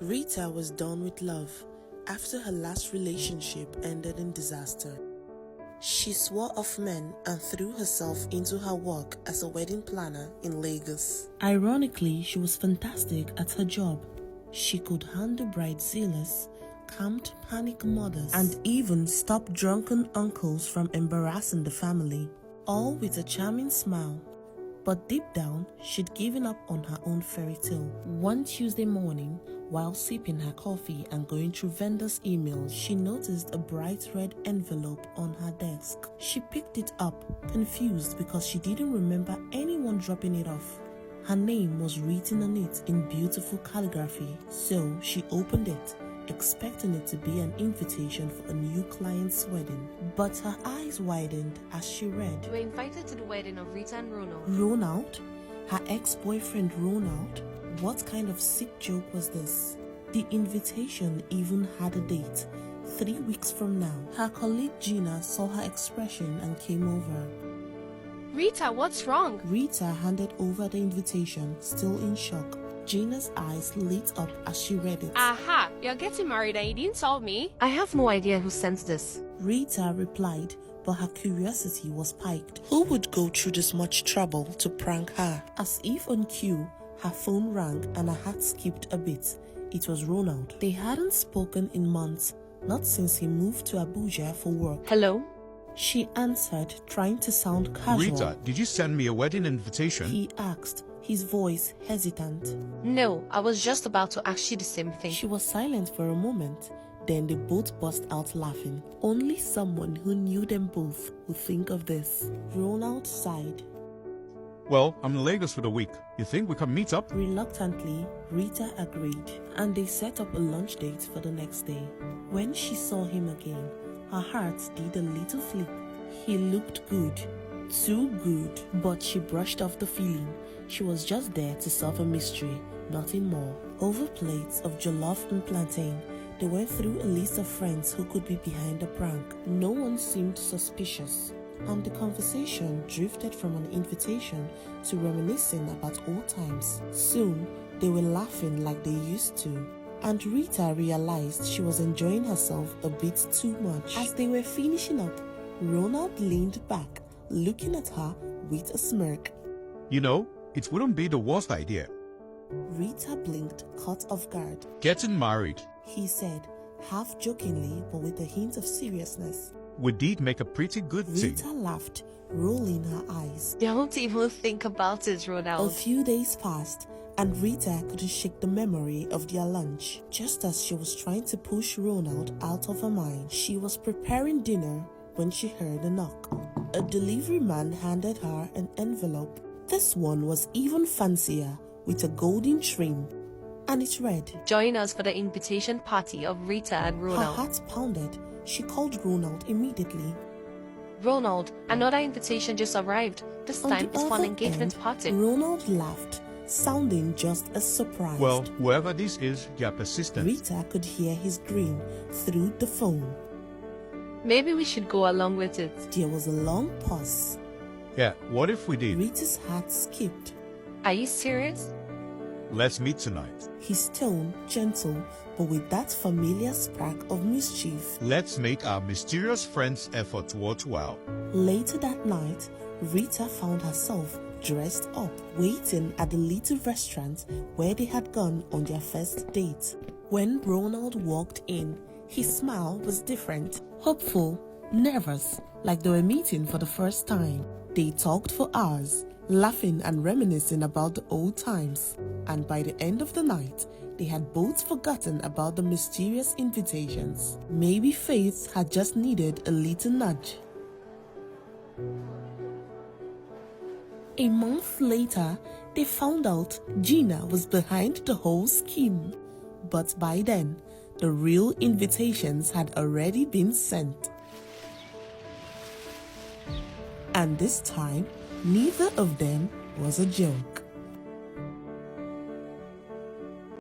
Rita was done with love after her last relationship ended in disaster. She swore off men and threw herself into her work as a wedding planner in Lagos. Ironically, she was fantastic at her job. She could handle bridezillas, calmed panic mothers, and even stop drunken uncles from embarrassing the family, all with a charming smile. But deep down, she'd given up on her own fairy tale. One Tuesday morning, while sipping her coffee and going through vendors' emails, she noticed a bright red envelope on her desk. She picked it up, confused because she didn't remember anyone dropping it off. Her name was written on it in beautiful calligraphy, so she opened it, expecting it to be an invitation for a new client's wedding. But her eyes widened as she read, "You were invited to the wedding of Rita and Ronald." Ronald? Her ex-boyfriend Ronald? What kind of sick joke was this? The invitation even had a date, 3 weeks from now. Her colleague Gina saw her expression and came over. "Rita, what's wrong?" Rita handed over the invitation, still in shock. Gina's eyes lit up as she read it. "Aha, you're getting married and you didn't tell me." "I have no idea who sent this." Rita replied, but her curiosity was piqued. Who would go through this much trouble to prank her? As if on cue, her phone rang and her heart skipped a bit. It was Ronald. They hadn't spoken in months, not since he moved to Abuja for work. "Hello?" She answered, trying to sound casual. Rita, did you send me a wedding invitation? He asked, his voice hesitant. "No, I was just about to ask you the same thing." She was silent for a moment. Then they both burst out laughing. Only someone who knew them both would think of this. Ronald sighed. Well, I'm in Lagos for the week. You think we can meet up? Reluctantly, Rita agreed, and they set up a lunch date for the next day. When she saw him again, her heart did a little flip. He looked good, too good, but she brushed off the feeling. She was just there to solve a mystery, nothing more. Over plates of jollof and plantain, they went through a list of friends who could be behind the prank. No one seemed suspicious, and the conversation drifted from an invitation to reminiscing about old times. Soon, they were laughing like they used to, and Rita realized she was enjoying herself a bit too much. As they were finishing up, Ronald leaned back, looking at her with a smirk. You know, it wouldn't be the worst idea. Rita blinked, caught off guard. Getting married. He said, half jokingly but with a hint of seriousness. We did make a pretty good team. Rita laughed, rolling her eyes. "Don't even think about it, A Ronald." few days passed, and Rita couldn't shake the memory of their lunch. Just as she was trying to push Ronald out of her mind, she was preparing dinner when she heard a knock. A delivery man handed her an envelope. This one was even fancier, with a golden trim, and it read, "Join us for the invitation party of Rita and Her Ronald." heart pounded. She called Ronald immediately. "Ronald, another invitation just arrived. This On time the it's for an other engagement end, party." Ronald laughed, sounding just as surprised. Well, whoever this is, they are persistent. Rita could hear his grin through the phone. "Maybe we should go along with it." There was a long pause. Yeah, what if we did? Rita's heart skipped. "Are you serious?" Let's meet tonight. His tone gentle, but with that familiar spark of mischief. Let's make our mysterious friend's effort worthwhile. Later that night, Rita found herself dressed up, waiting at the little restaurant where they had gone on their first date. When Ronald walked in, his smile was different, hopeful, nervous, like they were meeting for the first time. They talked for hours, laughing and reminiscing about the old times, and by the end of the night, they had both forgotten about the mysterious invitations. Maybe fate had just needed a little nudge. A month later, they found out Gina was behind the whole scheme. But by then, the real invitations had already been sent. And this time, neither of them was a joke.